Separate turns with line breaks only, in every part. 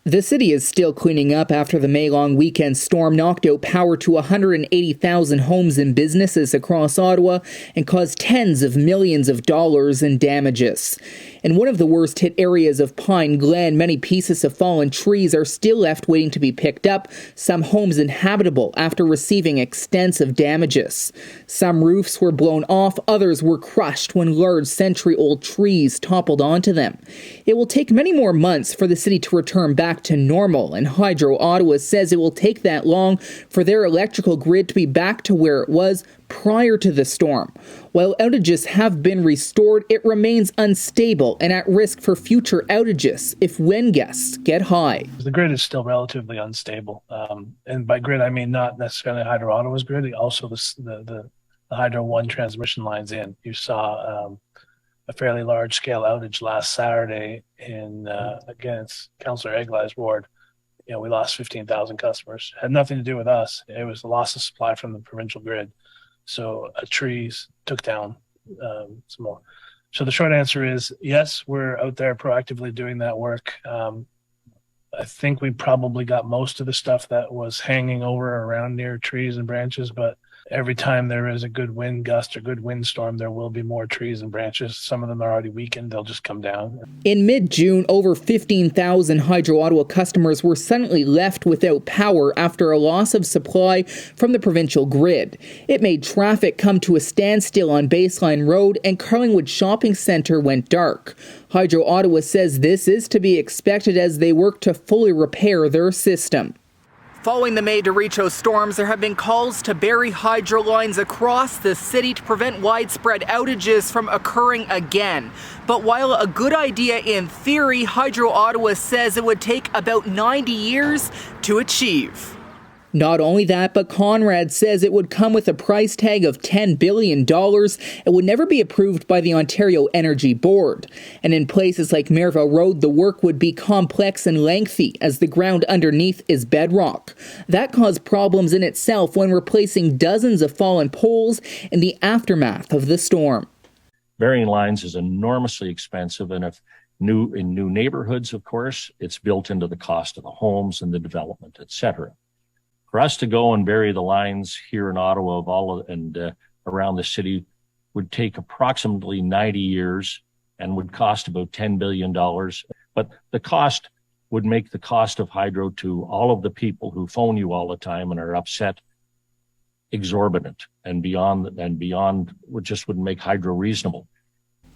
The city is still cleaning up after the May-long weekend storm knocked out power to 180,000 homes and businesses across Ottawa and caused tens of millions of dollars in damages. In one of the worst-hit areas of Pine Glen, many pieces of fallen trees are still left waiting to be picked up, some homes inhabitable after receiving extensive damages. Some roofs were blown off, others were crushed when large century-old trees toppled onto them. It will take many more months for the city to return back to normal, and Hydro Ottawa says it will take that long for their electrical grid to be back to where it was prior to the storm. While outages have been restored, it remains unstable and at risk for future outages if wind gusts get high.
The grid is still relatively unstable. And by grid, I mean not necessarily Hydro Ottawa's grid, also the Hydro One transmission lines in. You saw a fairly large-scale outage last Saturday against Councillor Eglei's ward. You know, we lost 15,000 customers. It had nothing to do with us. It was the loss of supply from the provincial grid. So trees took down some more. So the short answer is yes, we're out there proactively doing that work. I think we probably got most of the stuff that was hanging over around near trees and branches, but every time there is a good wind gust or good windstorm, there will be more trees and branches. Some of them are already weakened. They'll just come down.
In mid-June, over 15,000 Hydro Ottawa customers were suddenly left without power after a loss of supply from the provincial grid. It made traffic come to a standstill on Baseline Road, and Carlingwood Shopping Centre went dark. Hydro Ottawa says this is to be expected as they work to fully repair their system. Following the May derecho storms, there have been calls to bury hydro lines across the city to prevent widespread outages from occurring again. But while a good idea in theory, Hydro Ottawa says it would take about 90 years to achieve. Not only that, but Conrad says it would come with a price tag of $10 billion and would never be approved by the Ontario Energy Board. And in places like Merivale Road, the work would be complex and lengthy as the ground underneath is bedrock. That caused problems in itself when replacing dozens of fallen poles in the aftermath of the storm.
Burying lines is enormously expensive, and if in new neighborhoods, of course, it's built into the cost of the homes and the development, etc. For us to go and bury the lines here in Ottawa around the city would take approximately 90 years and would cost about $10 billion. But the cost would make the cost of hydro to all of the people who phone you all the time and are upset exorbitant and beyond just wouldn't make hydro reasonable.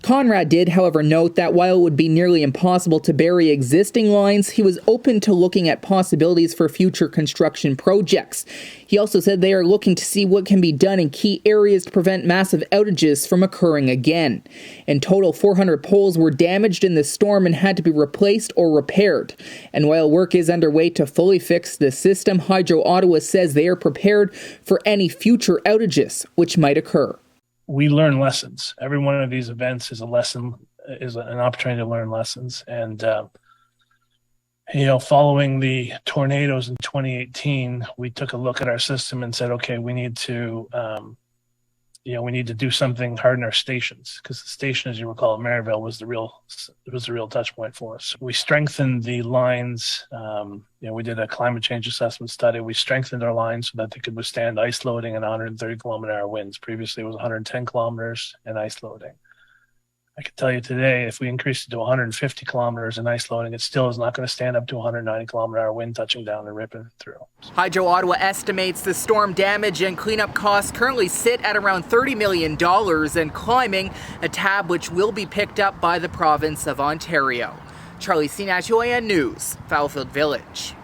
Conrad did, however, note that while it would be nearly impossible to bury existing lines, he was open to looking at possibilities for future construction projects. He also said they are looking to see what can be done in key areas to prevent massive outages from occurring again. In total, 400 poles were damaged in the storm and had to be replaced or repaired. And while work is underway to fully fix the system, Hydro Ottawa says they are prepared for any future outages which might occur.
We learn lessons. Every one of these events is a lesson, is an opportunity to learn lessons. And, following the tornadoes in 2018, we took a look at our system and said, okay, we need to do something, harden our stations, because the station, as you recall, at Merivale was the real touch point for us. We strengthened the lines. We did a climate change assessment study. We strengthened our lines so that they could withstand ice loading and 130 kilometer-hour winds. Previously, it was 110 kilometers and ice loading. I can tell you today, if we increase it to 150 kilometers in ice loading, it still is not going to stand up to 190 kilometer-hour wind touching down and ripping through.
Hydro Ottawa estimates the storm damage and cleanup costs currently sit at around $30 million and climbing, a tab which will be picked up by the province of Ontario. Charlie Sinach, UAN News, Fallowfield Village.